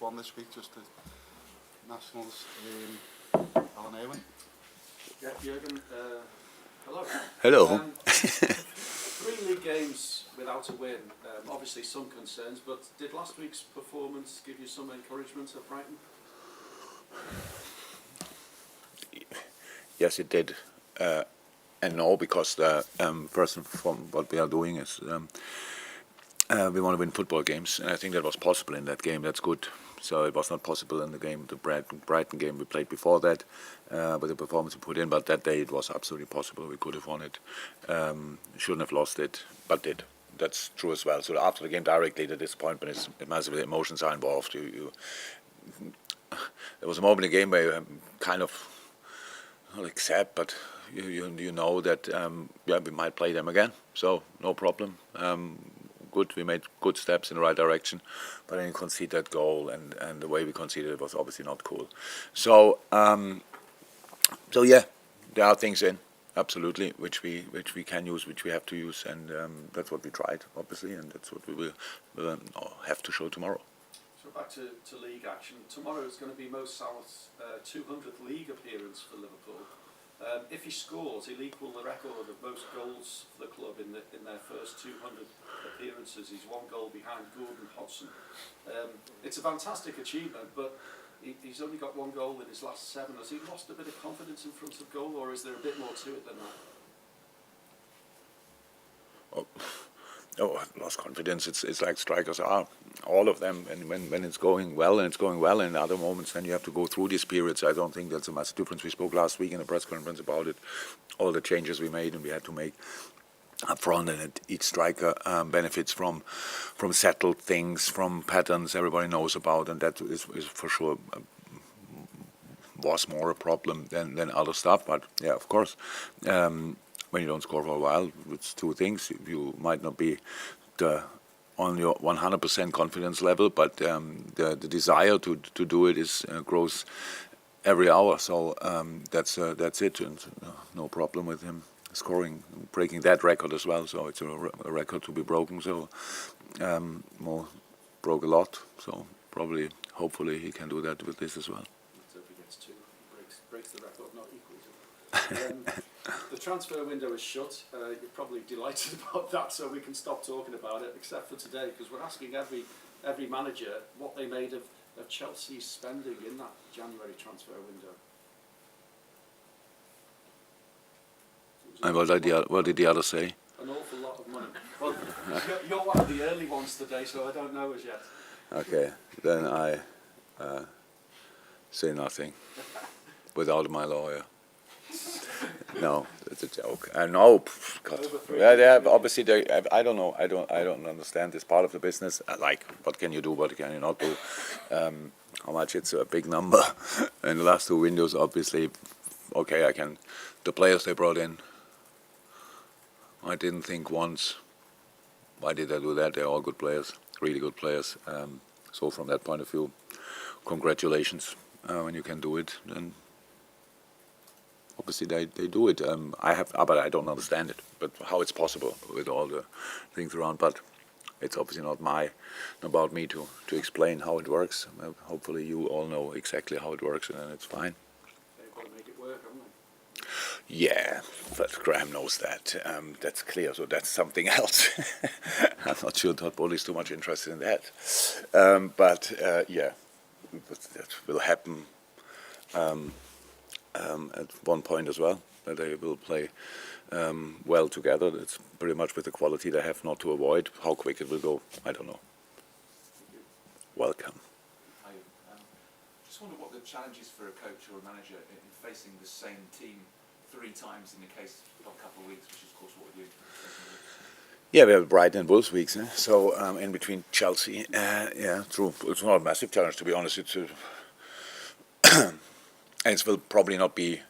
won this week, just the Nationals. Alan Irwin. Yeah, Jürgen, hello. Hello. 3 league games without a win, obviously some concerns, but did last week's performance give you some encouragement at Brighton? Yes, it did. And no, because first and foremost, what we are doing is we want to win football games, and I think that was possible in that game. That's good. So it was not possible in the game, the Brighton game we played before that, with the performance we put in. But that day it was absolutely possible. We could have won it. Shouldn't have lost it, but did. That's true as well. So after the game, directly the disappointment is massive. Emotions are involved. There was a moment in the game where you kind of not accept, but you know that we might play them again. So no problem. Good, we made good steps in the right direction, but then you concede that goal, and the way we conceded it was obviously not cool. So yeah, there are things in absolutely which we can use, which we have to use, and that's what we tried obviously, and that's what we will have to show tomorrow. So back to league action. Tomorrow is going to be Mo Salah's 200th league appearance for Liverpool. If he scores, he'll equal the record of most goals for the club in their first 200 appearances. He's 1 goal behind Gordon Hodgson. It's a fantastic achievement, but he's only got 1 goal in his last 7. Has he lost a bit of confidence in front of goal, or is there a bit more to it than that? Lost confidence. It's like strikers are, all of them. And when it's going well, and it's going well, in other moments, then you have to go through these periods. I don't think that's a massive difference. We spoke last week in the press conference about it, all the changes we made and we had to make up front, and each striker benefits from settled things, from patterns everybody knows about, and that is for sure was more a problem than other stuff. But yeah, of course. When you don't score for a while, it's 2 things. You might not be on your 100% confidence level, but the desire to do it grows every hour. So that's it, and no problem with him scoring, breaking that record as well. So it's a record to be broken. So Mo broke a lot. So hopefully he can do that with this as well. So if he gets 2, breaks the record, not equals it. The transfer window is shut. You're probably delighted about that, so we can stop talking about it, except for today, because we're asking every manager what they made of Chelsea's spending in that January transfer window. And what did the others say? An awful lot of money. Well, you're one of the early ones today, so I don't know as yet. Okay, then I say nothing without my lawyer. No, it's a joke. No, God. Yeah, obviously, I don't know. I don't understand this part of the business. Like, what can you do? What can you not do? How much? It's a big number. In the last 2 windows, obviously, okay. The players they brought in, I didn't think once, why did I do that? They're all good players, really good players. So from that point of view, congratulations when you can do it. And obviously they do it. But I don't understand it. But how it's possible with all the things around. But it's obviously not about me to explain how it works. Hopefully you all know exactly how it works, and then it's fine. They've got to make it work, haven't they? Yeah, but Graham knows that. That's clear. So that's something else. I'm not sure Todd Bowley is too much interested in that. But yeah, that will happen. At one point as well, that they will play well together. It's pretty much with the quality they have, not to avoid. How quick it will go, I don't know. Welcome. I just wonder what the challenge is for a coach or a manager in facing the same team 3 times in the case of a couple of weeks, which is of course what we do. Yeah, we have Brighton and Wolves weeks, so in between Chelsea. Yeah, true. It's not a massive challenge, to be honest. It's and it will probably not be.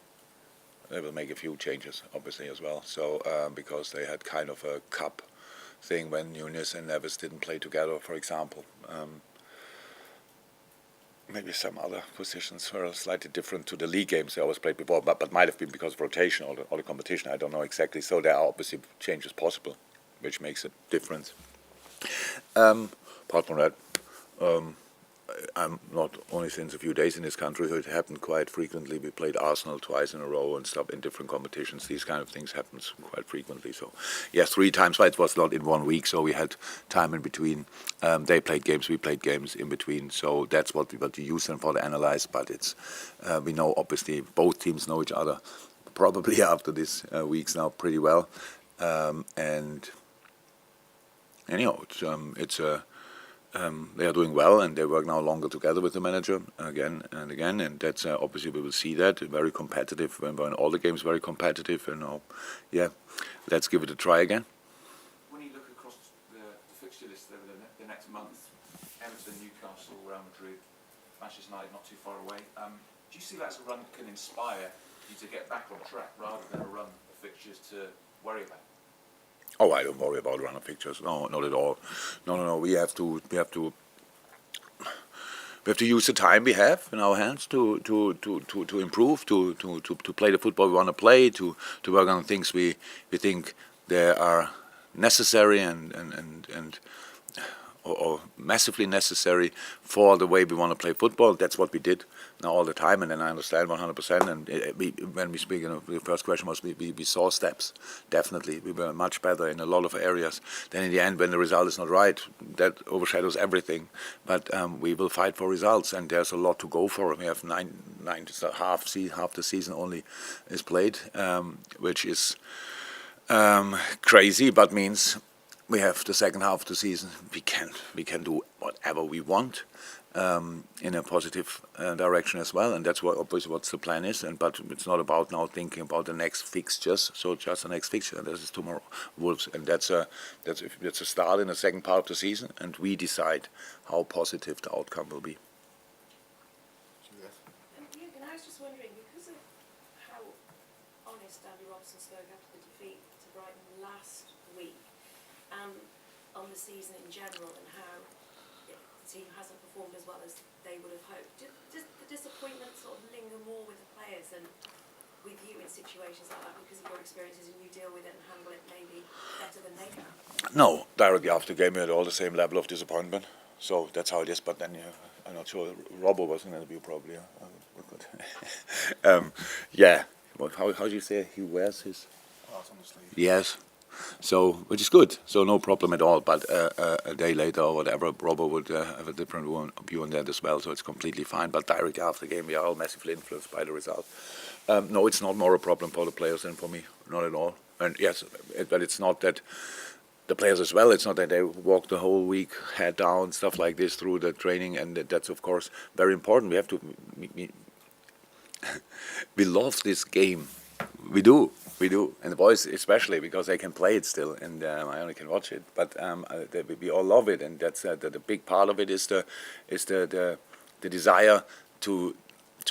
They will make a few changes, obviously, as well. So because they had kind of a cup thing when Nunes and Neves didn't play together, for example. Maybe some other positions were slightly different to the league games they always played before, but might have been because of rotation or the competition. I don't know exactly. So there are obviously changes possible, which makes a difference. Apart from that, I'm not only since a few days in this country, so it happened quite frequently. We played Arsenal twice in a row and stuff in different competitions. These kind of things happens quite frequently. So, yes, 3 times, but it was not in 1 week, so we had time in between. They played games, we played games in between. So that's what you use them for to analyze. But it's we know obviously both teams know each other probably after these weeks now pretty well. And anyhow, they are doing well, and they work now longer together with the manager again and again, and that's obviously we will see that very competitive. When we're in all the games, very competitive, and yeah, let's give it a try again. When you look across the fixture list over the next month, Everton, Newcastle, Real Madrid, Manchester United not too far away, do you see that as a run that can inspire you to get back on track rather than a run of fixtures to worry about? Oh, I don't worry about run of fixtures. No, not at all. No. We have to use the time we have in our hands to improve, to play the football we want to play, to work on things we think they are necessary and or massively necessary for the way we want to play football. That's what we did now all the time, and then I understand 100%. And when we speak, the first question was we saw steps. Definitely, we were much better in a lot of areas. Then in the end, when the result is not right, that overshadows everything. But we will fight for results, and there's a lot to go for. We have half the season only is played, which is crazy, but means we have the second half of the season. We can do whatever we want in a positive direction as well, and that's obviously what the plan is. But it's not about now thinking about the next fixtures. So just the next fixture, and this is tomorrow, Wolves, and that's a start in the second part of the season, and we decide how positive the outcome will be. Jürgen, I was just wondering, because of how honest Andy Robson spoke after the defeat to Brighton last week, on the season in general, and how the team hasn't performed as well as they would have hoped, does the disappointment sort of linger more with the players than with you in situations like that, because of your experiences and you deal with it and handle it maybe better than they can? No, directly after the game we had all the same level of disappointment. So that's how it is. But then I'm not sure. Robbo was in the interview probably. Yeah. How do you say he wears his? Heart on the sleeve. Yes. So, which is good. So no problem at all. But a day later or whatever, Robbo would have a different view on that as well. So it's completely fine. But directly after the game, we are all massively influenced by the result. No, it's not more a problem for the players than for me. Not at all. And yes, but it's not that the players as well. It's not that they walk the whole week head down, stuff like this through the training, and that's of course very important. We have to. We love this game. We do, and the boys especially, because they can play it still, and I only can watch it. But we all love it, and that's the big part of it is the desire to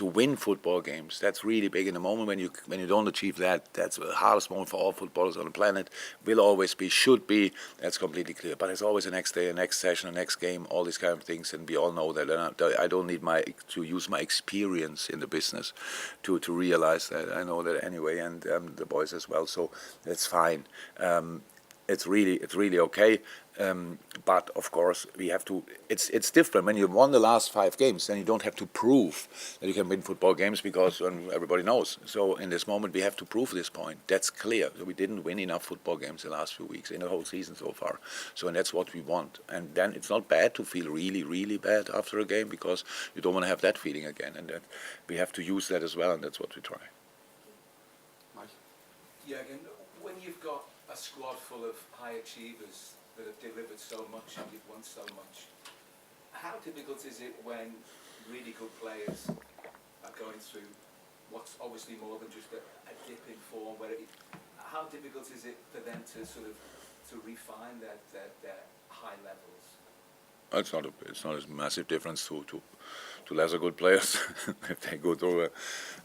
win football games. That's really big in the moment when you don't achieve that. That's the hardest moment for all footballers on the planet. Will always be, should be. That's completely clear. But it's always the next day, a next session, a next game, all these kind of things, and we all know that. And I don't need to use my experience in the business to realize that. I know that anyway, and the boys as well. So that's fine. It's really okay. But of course we have to. It's different when you won the last 5 games. Then you don't have to prove that you can win football games because everybody knows. So in this moment we have to prove this point. That's clear. So we didn't win enough football games the last few weeks in the whole season so far. So and that's what we want. And then it's not bad to feel really bad after a game, because you don't want to have that feeling again. And that we have to use that as well. And that's what we try. Mike? Yeah, again, when you've got a squad full of high achievers that have delivered so much and you've won so much, how difficult is it when really good players are going through what's obviously more than just a dip in form? How difficult is it for them to sort of to refine their high levels? It's not a massive difference to lesser good players. If they go through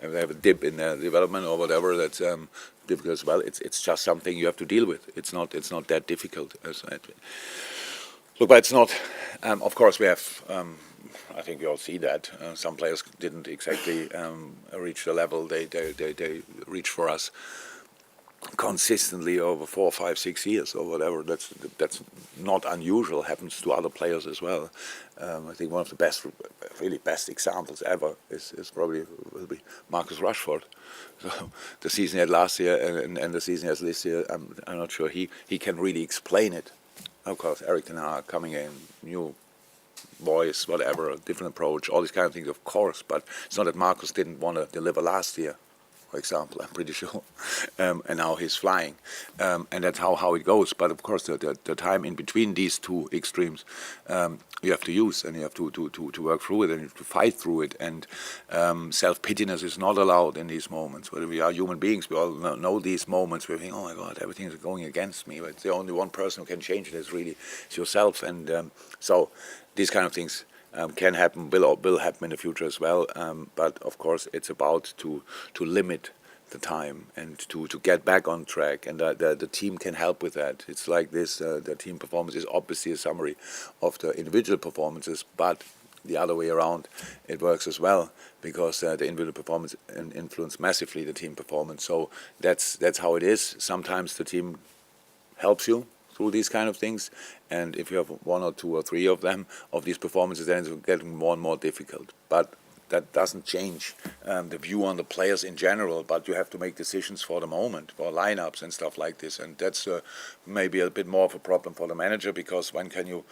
if they have a dip in their development or whatever, that's difficult as well. It's just something you have to deal with. It's not that difficult. Look, but it's not. Of course, we have. I think we all see that some players didn't exactly reach the level they reached for us. consistently over 4, 5, 6 years or whatever. That's not unusual. Happens to other players as well. I think one of the really best examples ever is probably will be Marcus Rashford. So the season he had last year and the season he has this year, I'm not sure he can really explain it. Of course, Eric Ten Hag coming in, new voice, whatever, a different approach, all these kind of things, of course. But it's not that Marcus didn't want to deliver last year, for example, I'm pretty sure. And now he's flying. And that's how it goes. But of course, the time in between these two extremes, you have to use, and you have to work through it, and you have to fight through it. And self-pittiness is not allowed in these moments. Whether we are human beings, we all know these moments where we think, oh my God, everything is going against me. But the only one person who can change it is really yourself. And so these kind of things can happen, will happen in the future as well. But of course, it's about to limit the time and to get back on track, and the team can help with that. It's like this: the team performance is obviously a summary of the individual performances, but the other way around, it works as well, because the individual performance influence massively the team performance. So that's how it is. Sometimes the team helps you through these kind of things, and if you have one or two or three of them, of these performances, then it's getting more and more difficult. But that doesn't change the view on the players in general, but you have to make decisions for the moment, for lineups and stuff like this, and that's maybe a bit more of a problem for the manager, because when do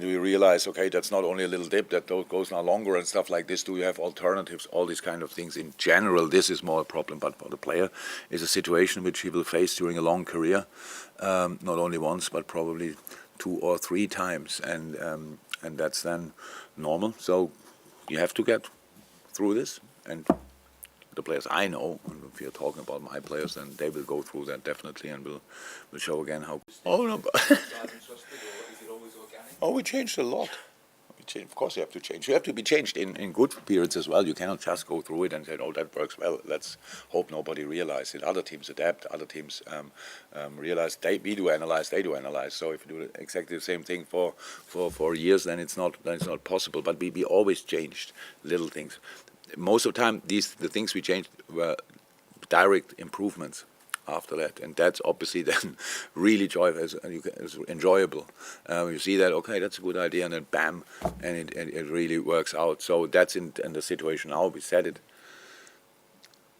you realize, okay, that's not only a little dip, that goes now longer and stuff like this, do you have alternatives, all these kind of things. In general, this is more a problem, but for the player, is a situation which he will face during a long career, not only once, but probably 2 or 3 times, and that's then normal. So you have to get through this, and the players I know, if you're talking about my players, then they will go through that definitely, and will show again how. Oh no, oh, we changed a lot. Of course, you have to change. You have to be changed in good periods as well. You cannot just go through it and say, "Oh, that works well. Let's hope nobody realizes it." Other teams adapt. Other teams realize. We do analyze. They do analyze. So if you do exactly the same thing for years, then it's not possible. But we always changed little things. Most of the time, the things we changed were direct improvements after that, and that's obviously then really it's enjoyable. You see that, okay, that's a good idea, and then bam, and it really works out. So that's in the situation now. We said it.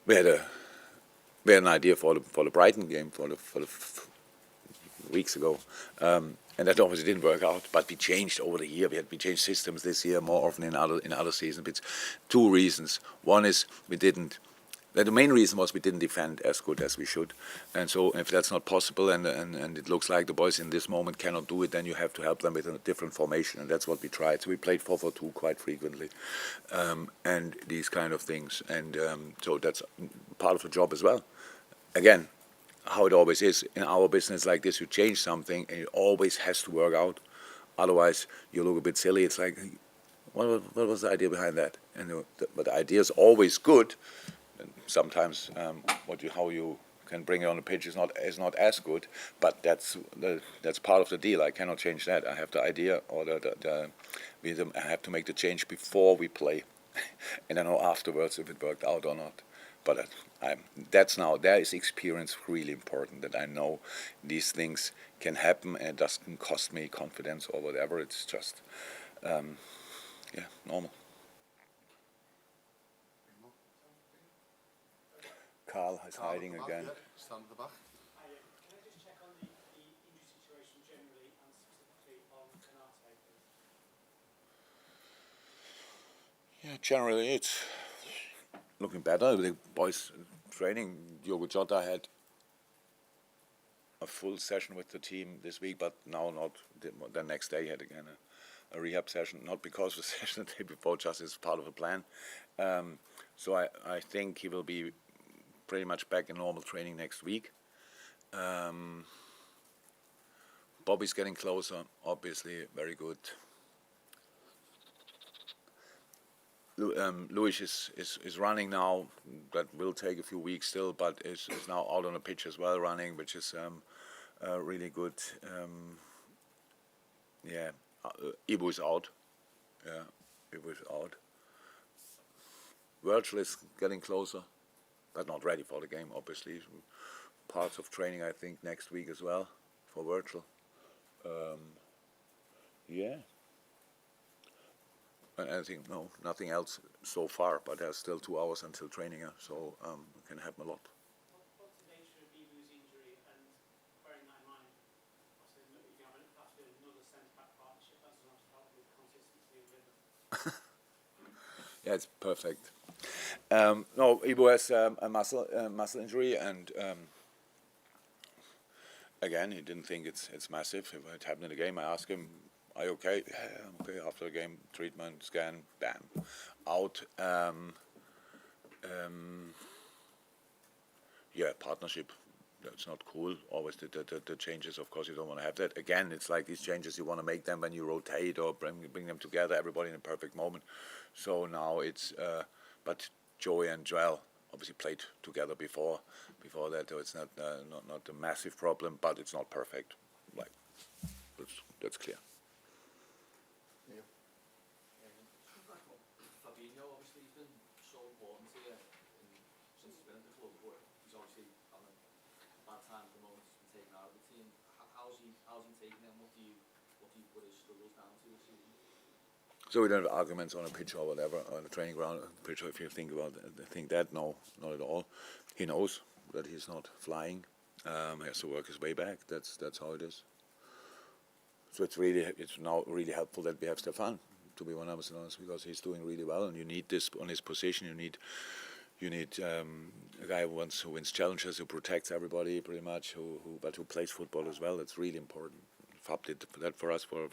We had an idea for the Brighton game for the weeks ago, and that obviously didn't work out. But we changed over the year. We changed systems this year more often in other seasons. It's 2 reasons. One is the main reason was we didn't defend as good as we should, and so if that's not possible, and it looks like the boys in this moment cannot do it, then you have to help them with a different formation, and that's what we tried. So we played 4-4-2 quite frequently, and these kind of things, and so that's part of the job as well. Again, how it always is in our business like this, you change something and it always has to work out, otherwise you look a bit silly. It's like, what was the idea behind that? And but the idea is always good. Sometimes how you can bring it on the pitch is not as good, but that's part of the deal. I cannot change that. I have the idea, or I have to make the change before we play, and I know afterwards if it worked out or not. But there is experience really important, that I know these things can happen and it doesn't cost me confidence or whatever. It's just normal. Carl is hiding again. Stand at the back. Can I just check on the injury situation generally and specifically on Canate, please? Yeah, generally it's looking better. The boys training. Diogo Jota had a full session with the team this week, but now not. The next day he had again a rehab session, not because of the session the day before, just as part of a plan. So I think he will be pretty much back in normal training next week. Bobby's getting closer, obviously, very good. Luis is running now. That will take a few weeks still, but is now out on the pitch as well, running, which is really good. Ibu is out. Yeah, Ibu is out. Virgil is getting closer, but not ready for the game, obviously. parts of training, I think, next week as well for virtual. Yeah. And I think, no, nothing else so far, but there's still 2 hours until training, so it can happen a lot. What's the nature of Ibu's injury, and bearing that in mind, obviously if you have another centre-back partnership, that doesn't have to help with consistency and rhythm. Yeah, it's perfect. No, Ibu has a muscle injury, and again, he didn't think it's massive. If it happened in the game, I asked him, "Are you okay?" "Yeah, I'm okay." After the game, treatment, scan, bam, out. Yeah, partnership. That's not cool. Always the changes, of course, you don't want to have that. Again, it's like these changes, you want to make them when you rotate or bring them together, everybody in a perfect moment. So now it's, but Joey and Joel obviously played together before that, so it's not a massive problem, but it's not perfect. Like, that's clear. Yeah. Fabinho, obviously, he's been so important to you since he's been at the club, but he's obviously having a bad time at the moment. He's been taken out of the team. How's he taking it? And what do you put his struggles down to this season? So we don't have arguments on a pitch or whatever, on a training ground pitch. If you think that, no, not at all. He knows that he's not flying. He has to work his way back. That's how it is. So it's now really helpful that we have Stefan, to be 100% honest, because he's doing really well, and you need this on his position. You need a guy who wins challenges, who protects everybody pretty much, but who plays football as well. It's really important. Fab did that for us for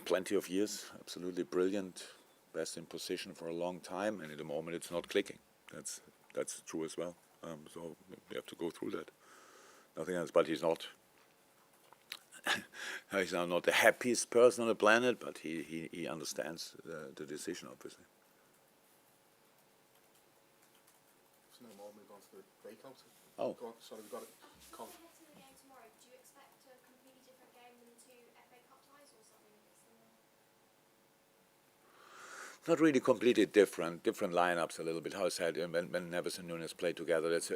plenty of years. Absolutely brilliant, best in position for a long time, and at the moment it's not clicking. That's true as well. So we have to go through that. Nothing else. But he's not. He's now not the happiest person on the planet, but he understands the decision, obviously. So no more, move on to the breakout. Oh. Go on, sorry, we've got it. Ahead to the game tomorrow, do you expect a completely different game than the 2 FA Cup ties, or something a bit similar? Not really completely different lineups a little bit. How I said, when Neves and Nunes play together, it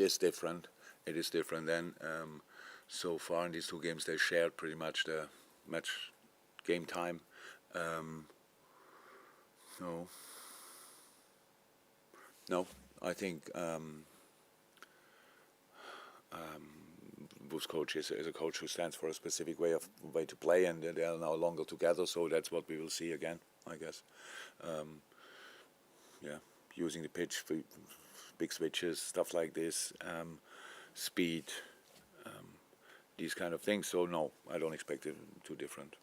is different. It is different then. So far in these 2 games, they shared pretty much the match game time. No, I think Bu's coach is a coach who stands for a specific way to play, and they are no longer together. So that's what we will see again, I guess. Yeah, using the pitch for big switches, stuff like this, speed, these kind of things. So no, I don't expect it too different.